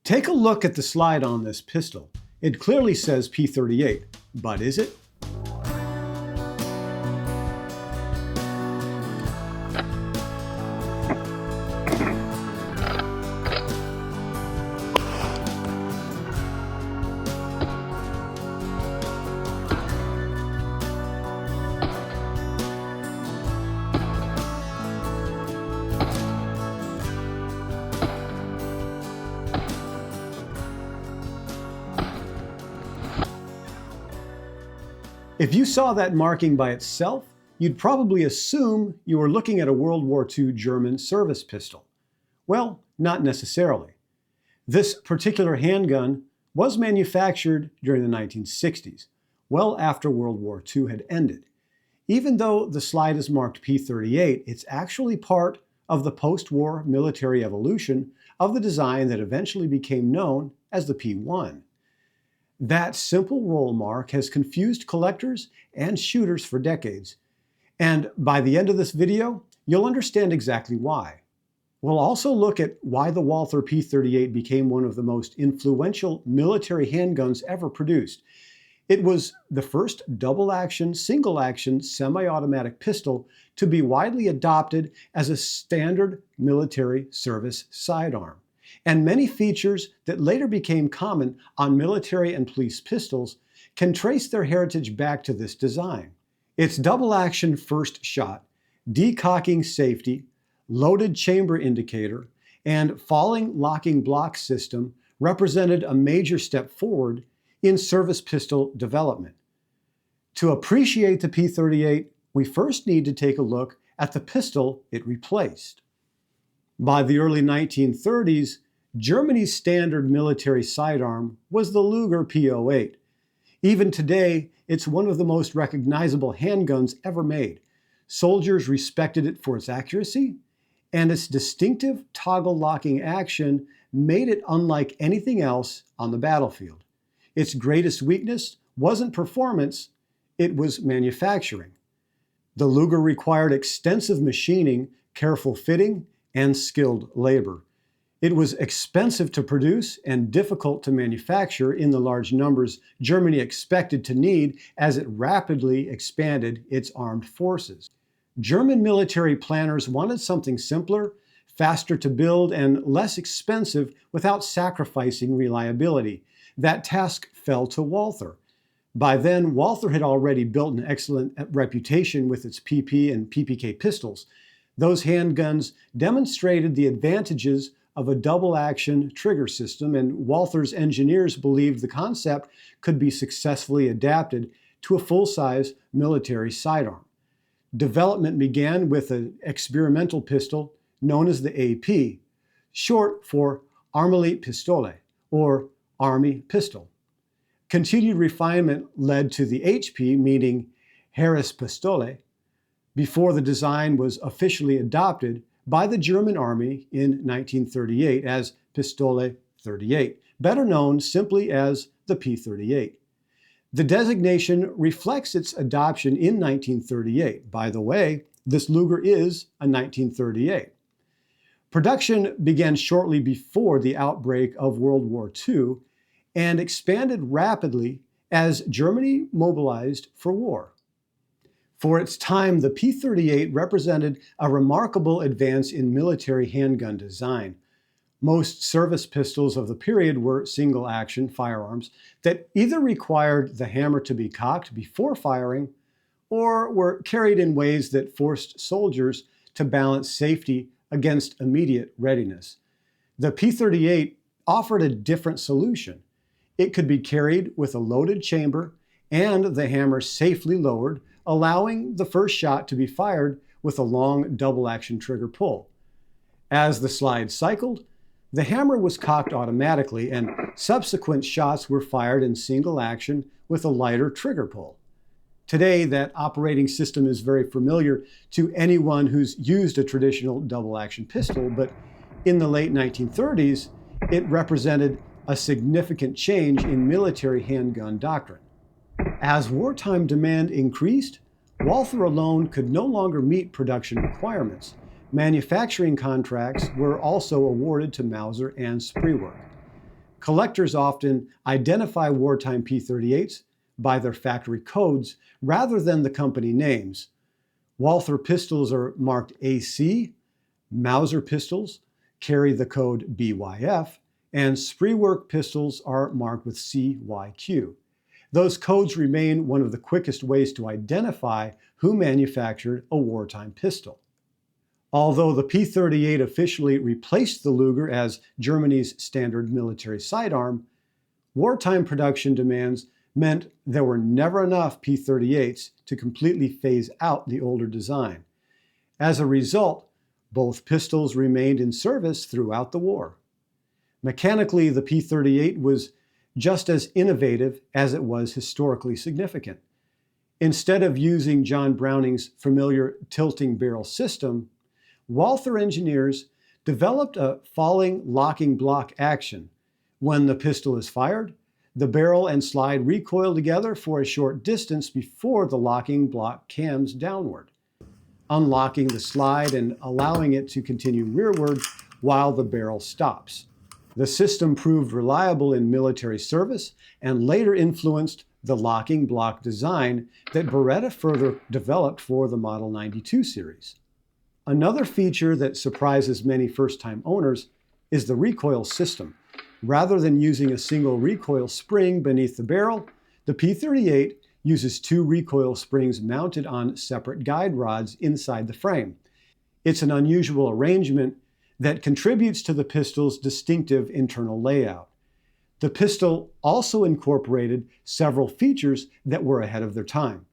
Take a look at the slide on this pistol. It clearly says P38, but is it? If you saw that marking by itself, you'd probably assume you were looking at a World War II German service pistol. Well, not necessarily. This particular handgun was manufactured during the 1960s, well after World War II had ended. Even though the slide is marked P38, it's actually part of the post-war military evolution of the design that eventually became known as the P1. That simple roll mark has confused collectors and shooters for decades, and by the end of this video, you'll understand exactly why. We'll also look at why the Walther P38 became one of the most influential military handguns ever produced. It was the first double-action, single-action, semi-automatic pistol to be widely adopted as a standard military service sidearm. And many features that later became common on military and police pistols can trace their heritage back to this design. Its double-action first shot, decocking safety, loaded chamber indicator, and falling locking block system represented a major step forward in service pistol development. To appreciate the P38, we first need to take a look at the pistol it replaced. By the early 1930s, Germany's standard military sidearm was the Luger P08. Even today, it's one of the most recognizable handguns ever made. Soldiers respected it for its accuracy, and its distinctive toggle locking action made it unlike anything else on the battlefield. Its greatest weakness wasn't performance, it was manufacturing. The Luger required extensive machining, careful fitting, and skilled labor. It was expensive to produce and difficult to manufacture in the large numbers Germany expected to need as it rapidly expanded its armed forces. German military planners wanted something simpler, faster to build, and less expensive without sacrificing reliability. That task fell to Walther. By then, Walther had already built an excellent reputation with its PP and PPK pistols. Those handguns demonstrated the advantages of a double-action trigger system, and Walther's engineers believed the concept could be successfully adapted to a full-size military sidearm. Development began with an experimental pistol known as the AP, short for Armeli Pistole, or Army Pistol. Continued refinement led to the HP, meaning Heerespistole, before the design was officially adopted by the German Army in 1938 as Pistole 38, better known simply as the P38. The designation reflects its adoption in 1938. By the way, this Luger is a 1938. Production began shortly before the outbreak of World War II and expanded rapidly as Germany mobilized for war. For its time, the P38 represented a remarkable advance in military handgun design. Most service pistols of the period were single-action firearms that either required the hammer to be cocked before firing or were carried in ways that forced soldiers to balance safety against immediate readiness. The P38 offered a different solution. It could be carried with a loaded chamber and the hammer safely lowered, allowing the first shot to be fired with a long double-action trigger pull. As the slide cycled, the hammer was cocked automatically, and subsequent shots were fired in single action with a lighter trigger pull. Today, that operating system is very familiar to anyone who's used a traditional double-action pistol, but in the late 1930s, it represented a significant change in military handgun doctrine. As wartime demand increased, Walther alone could no longer meet production requirements. Manufacturing contracts were also awarded to Mauser and Spreework. Collectors often identify wartime P38s by their factory codes rather than the company names. Walther pistols are marked AC, Mauser pistols carry the code BYF, and Spreework pistols are marked with CYQ. Those codes remain one of the quickest ways to identify who manufactured a wartime pistol. Although the P38 officially replaced the Luger as Germany's standard military sidearm, wartime production demands meant there were never enough P38s to completely phase out the older design. As a result, both pistols remained in service throughout the war. Mechanically, the P38 was just as innovative as it was historically significant. Instead of using John Browning's familiar tilting barrel system, Walther engineers developed a falling locking block action. When the pistol is fired, the barrel and slide recoil together for a short distance before the locking block cams downward, unlocking the slide and allowing it to continue rearward while the barrel stops. The system proved reliable in military service and later influenced the locking block design that Beretta further developed for the Model 92 series. Another feature that surprises many first-time owners is the recoil system. Rather than using a single recoil spring beneath the barrel, the P38 uses two recoil springs mounted on separate guide rods inside the frame. It's an unusual arrangement that contributes to the pistol's distinctive internal layout. The pistol also incorporated several features that were ahead of their time.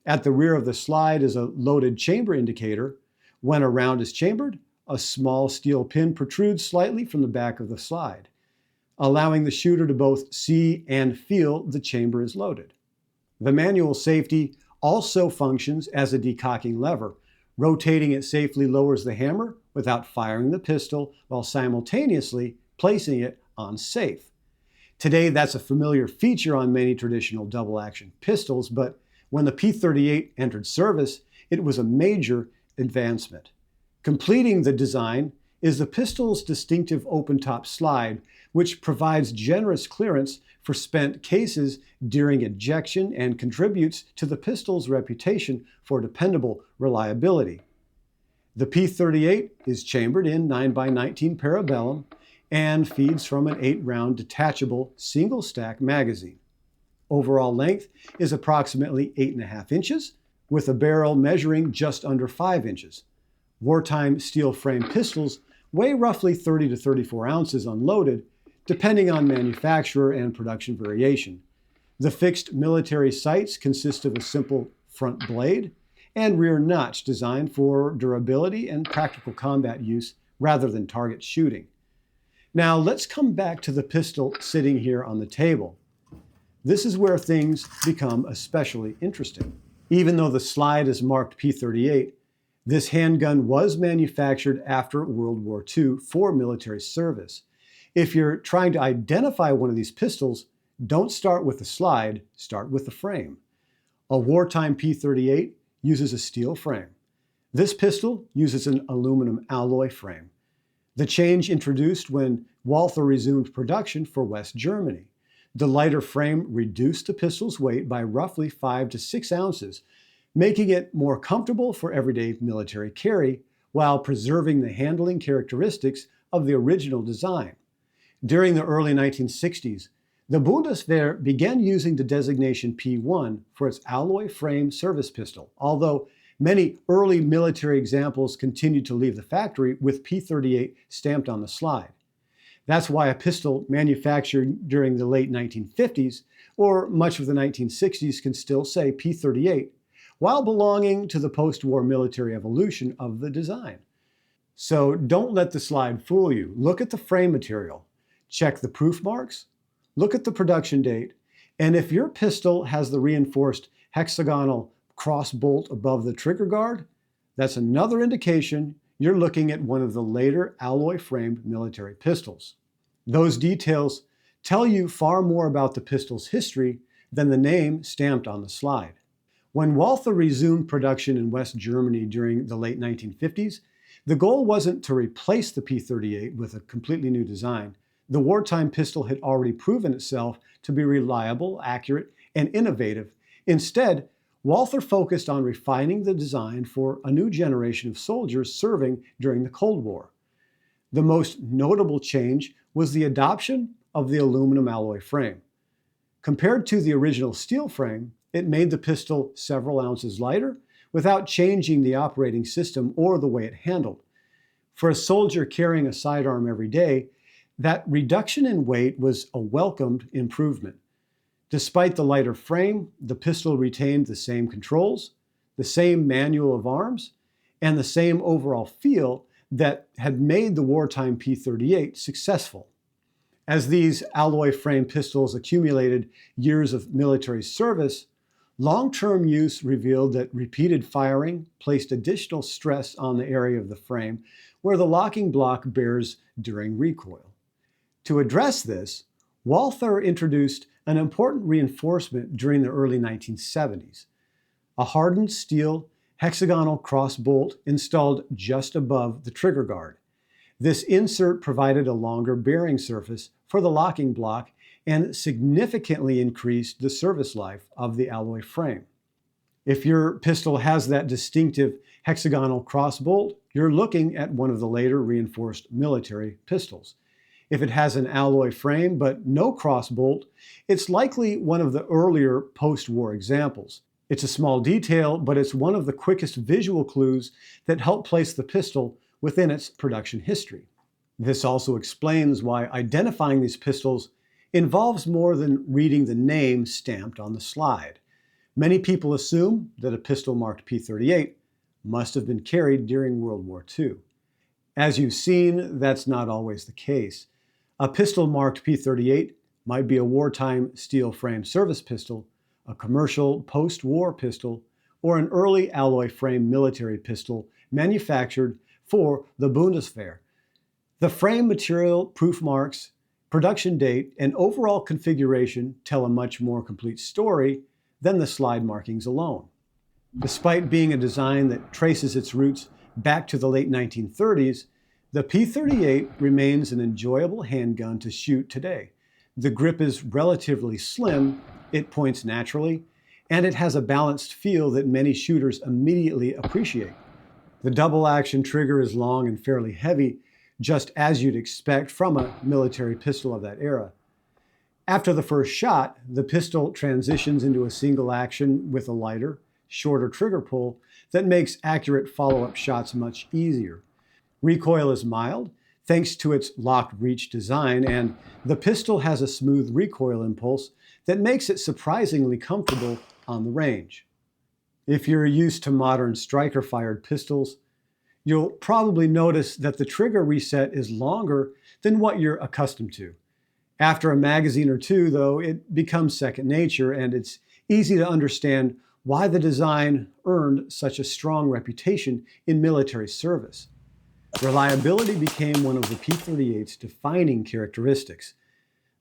At the rear of the slide is a loaded chamber indicator. When a round is chambered, a small steel pin protrudes slightly from the back of the slide, allowing the shooter to both see and feel the chamber is loaded. The manual safety also functions as a decocking lever. Rotating it safely lowers the hammer without firing the pistol while simultaneously placing it on safe. Today, that's a familiar feature on many traditional double-action pistols, but when the P38 entered service, it was a major advancement. Completing the design is the pistol's distinctive open-top slide, which provides generous clearance for spent cases during ejection and contributes to the pistol's reputation for dependable reliability. The P38 is chambered in 9x19 parabellum and feeds from an 8-round detachable single-stack magazine. Overall length is approximately 8.5 inches, with a barrel measuring just under 5 inches. Wartime steel frame pistols weigh roughly 30 to 34 ounces unloaded, depending on manufacturer and production variation. The fixed military sights consist of a simple front blade and rear notch designed for durability and practical combat use rather than target shooting. Now let's come back to the pistol sitting here on the table. This is where things become especially interesting. Even though the slide is marked P38, this handgun was manufactured after World War II for military service. If you're trying to identify one of these pistols, don't start with the slide, start with the frame. A wartime P38 uses a steel frame. This pistol uses an aluminum alloy frame. The change introduced when Walther resumed production for West Germany. The lighter frame reduced the pistol's weight by roughly 5 to 6 ounces, making it more comfortable for everyday military carry while preserving the handling characteristics of the original design. During the early 1960s, the Bundeswehr began using the designation P1 for its alloy frame service pistol, although many early military examples continued to leave the factory with P38 stamped on the slide. That's why a pistol manufactured during the late 1950s or much of the 1960s can still say P38, while belonging to the post-war military evolution of the design. So don't let the slide fool you. Look at the frame material. Check the proof marks. Look at the production date. And if your pistol has the reinforced hexagonal cross bolt above the trigger guard, that's another indication you're looking at one of the later alloy-framed military pistols. Those details tell you far more about the pistol's history than the name stamped on the slide. When Walther resumed production in West Germany during the late 1950s, the goal wasn't to replace the P38 with a completely new design. The wartime pistol had already proven itself to be reliable, accurate, and innovative. Instead, Walther focused on refining the design for a new generation of soldiers serving during the Cold War. The most notable change was the adoption of the aluminum alloy frame. Compared to the original steel frame, it made the pistol several ounces lighter without changing the operating system or the way it handled. For a soldier carrying a sidearm every day, that reduction in weight was a welcomed improvement. Despite the lighter frame, the pistol retained the same controls, the same manual of arms, and the same overall feel that had made the wartime P38 successful. As these alloy frame pistols accumulated years of military service, long-term use revealed that repeated firing placed additional stress on the area of the frame where the locking block bears during recoil. To address this, Walther introduced an important reinforcement during the early 1970s, a hardened steel hexagonal cross bolt installed just above the trigger guard. This insert provided a longer bearing surface for the locking block and significantly increased the service life of the alloy frame. If your pistol has that distinctive hexagonal cross bolt, you're looking at one of the later reinforced military pistols. If it has an alloy frame but no cross bolt, it's likely one of the earlier post-war examples. It's a small detail, but it's one of the quickest visual clues that help place the pistol within its production history. This also explains why identifying these pistols involves more than reading the name stamped on the slide. Many people assume that a pistol marked P38 must have been carried during World War II. As you've seen, that's not always the case. A pistol marked P38 might be a wartime steel frame service pistol, a commercial post-war pistol, or an early alloy frame military pistol manufactured for the Bundeswehr. The frame material, proof marks, production date, and overall configuration tell a much more complete story than the slide markings alone. Despite being a design that traces its roots back to the late 1930s, the P38 remains an enjoyable handgun to shoot today. The grip is relatively slim, it points naturally, and it has a balanced feel that many shooters immediately appreciate. The double-action trigger is long and fairly heavy, just as you'd expect from a military pistol of that era. After the first shot, the pistol transitions into a single action with a lighter, shorter trigger pull that makes accurate follow-up shots much easier. Recoil is mild, thanks to its locked reach design, and the pistol has a smooth recoil impulse that makes it surprisingly comfortable on the range. If you're used to modern striker-fired pistols, you'll probably notice that the trigger reset is longer than what you're accustomed to. After a magazine or two, though, it becomes second nature, and it's easy to understand why the design earned such a strong reputation in military service. Reliability became one of the P38's defining characteristics.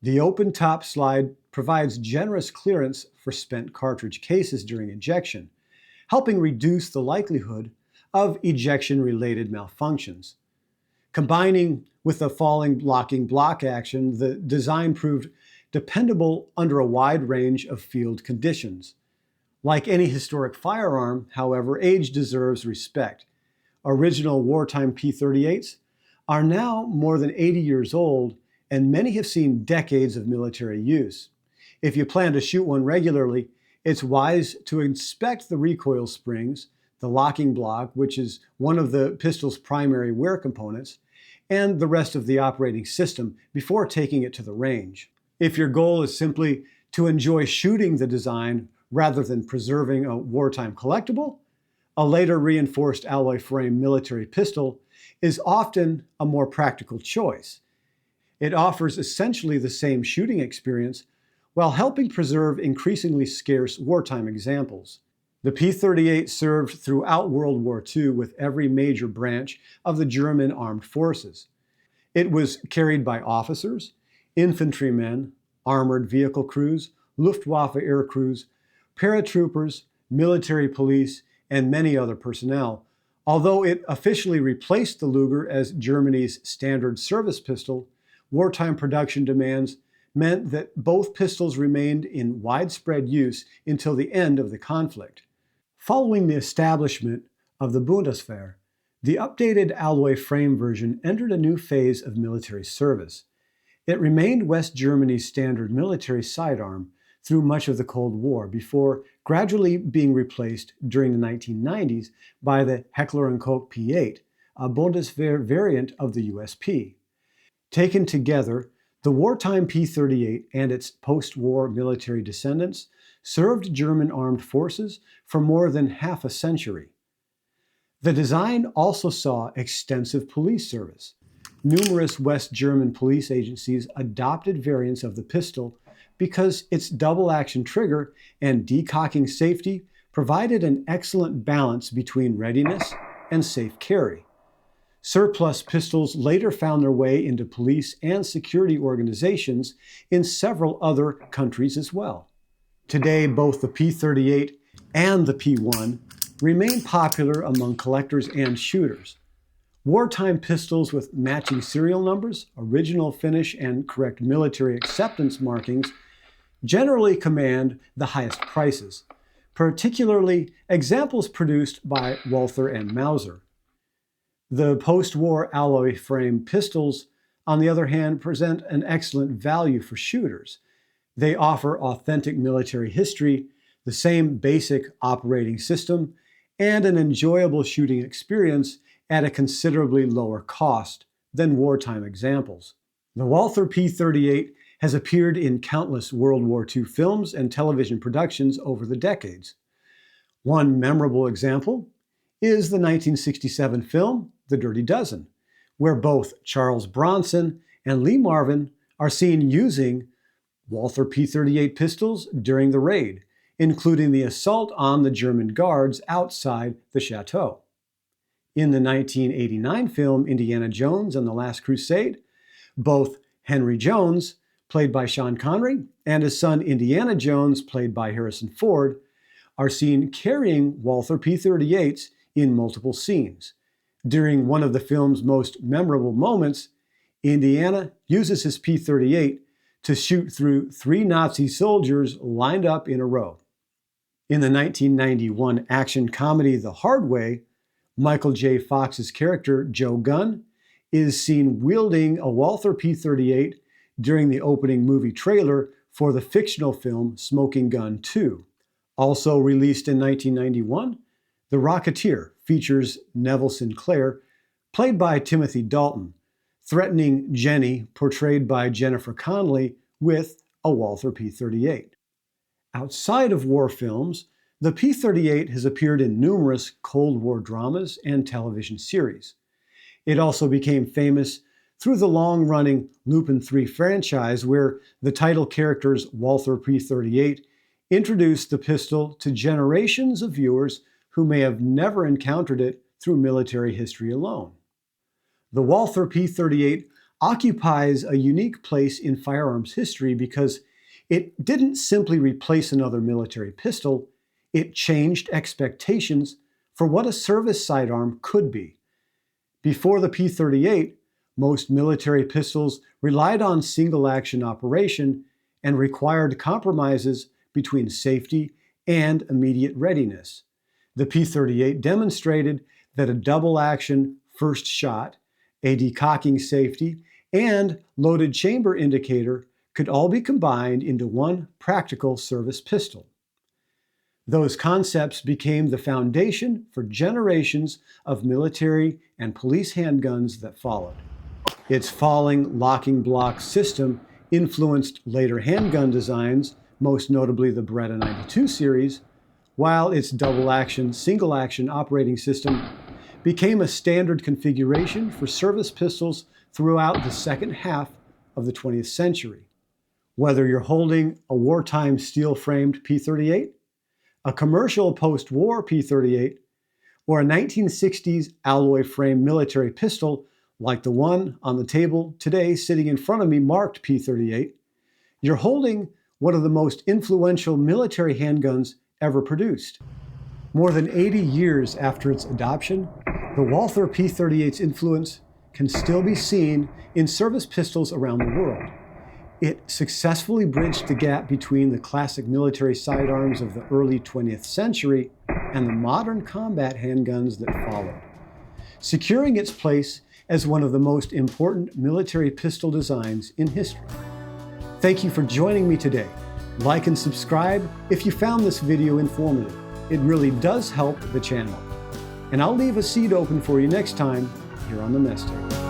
The open top slide provides generous clearance for spent cartridge cases during ejection, helping reduce the likelihood of ejection-related malfunctions. Combining with the falling locking block action, the design proved dependable under a wide range of field conditions. Like any historic firearm, however, age deserves respect. Original wartime P38s are now more than 80 years old, and many have seen decades of military use. If you plan to shoot one regularly, it's wise to inspect the recoil springs, the locking block, which is one of the pistol's primary wear components, and the rest of the operating system before taking it to the range. If your goal is simply to enjoy shooting the design rather than preserving a wartime collectible, a later reinforced alloy frame military pistol is often a more practical choice. It offers essentially the same shooting experience while helping preserve increasingly scarce wartime examples. The P38 served throughout World War II with every major branch of the German armed forces. It was carried by officers, infantrymen, armored vehicle crews, Luftwaffe air crews, paratroopers, military police, and many other personnel. Although it officially replaced the Luger as Germany's standard service pistol, wartime production demands meant that both pistols remained in widespread use until the end of the conflict. Following the establishment of the Bundeswehr, the updated alloy frame version entered a new phase of military service. It remained West Germany's standard military sidearm through much of the Cold War before gradually being replaced during the 1990s by the Heckler & Koch P8, a Bundeswehr variant of the USP. Taken together, the wartime P38 and its post-war military descendants served German armed forces for more than half a century. The design also saw extensive police service. Numerous West German police agencies adopted variants of the pistol because its double-action trigger and decocking safety provided an excellent balance between readiness and safe carry. Surplus pistols later found their way into police and security organizations in several other countries as well. Today, both the P38 and the P1 remain popular among collectors and shooters. Wartime pistols with matching serial numbers, original finish, and correct military acceptance markings generally command the highest prices, particularly examples produced by Walther and Mauser. The post-war alloy frame pistols, on the other hand, present an excellent value for shooters. They offer authentic military history, the same basic operating system, and an enjoyable shooting experience at a considerably lower cost than wartime examples. The Walther P38 has appeared in countless World War II films and television productions over the decades. One memorable example is the 1967 film The Dirty Dozen, where both Charles Bronson and Lee Marvin are seen using Walther P38 pistols during the raid, including the assault on the German guards outside the chateau. In the 1989 film Indiana Jones and the Last Crusade, both Henry Jones, played by Sean Connery, and his son Indiana Jones, played by Harrison Ford, are seen carrying Walther P38s in multiple scenes. During one of the film's most memorable moments, Indiana uses his P38 to shoot through 3 Nazi soldiers lined up in a row. In the 1991 action comedy The Hard Way, Michael J. Fox's character, Joe Gunn, is seen wielding a Walther P38 during the opening movie trailer for the fictional film Smoking Gun 2. Also released in 1991, The Rocketeer features Neville Sinclair, played by Timothy Dalton, threatening Jenny, portrayed by Jennifer Connelly, with a Walther P38. Outside of war films, the P38 has appeared in numerous Cold War dramas and television series. It also became famous through the long-running Lupin III franchise, where the title character's Walther P38 introduced the pistol to generations of viewers who may have never encountered it through military history alone. The Walther P38 occupies a unique place in firearms history because it didn't simply replace another military pistol, it changed expectations for what a service sidearm could be. Before the P38, most military pistols relied on single-action operation and required compromises between safety and immediate readiness. The P38 demonstrated that a double-action first shot, a decocking safety, and loaded chamber indicator could all be combined into one practical service pistol. Those concepts became the foundation for generations of military and police handguns that followed. Its falling locking block system influenced later handgun designs, most notably the Beretta 92 series, while its double-action, single-action operating system became a standard configuration for service pistols throughout the second half of the 20th century. Whether you're holding a wartime steel-framed P38, a commercial post-war P38, or a 1960s alloy frame military pistol like the one on the table today sitting in front of me marked P38, you're holding one of the most influential military handguns ever produced. More than 80 years after its adoption, the Walther P38's influence can still be seen in service pistols around the world. It successfully bridged the gap between the classic military sidearms of the early 20th century and the modern combat handguns that followed, securing its place as one of the most important military pistol designs in history. Thank you for joining me today. Like and subscribe if you found this video informative. It really does help the channel. And I'll leave a seat open for you next time here on the Mess Table.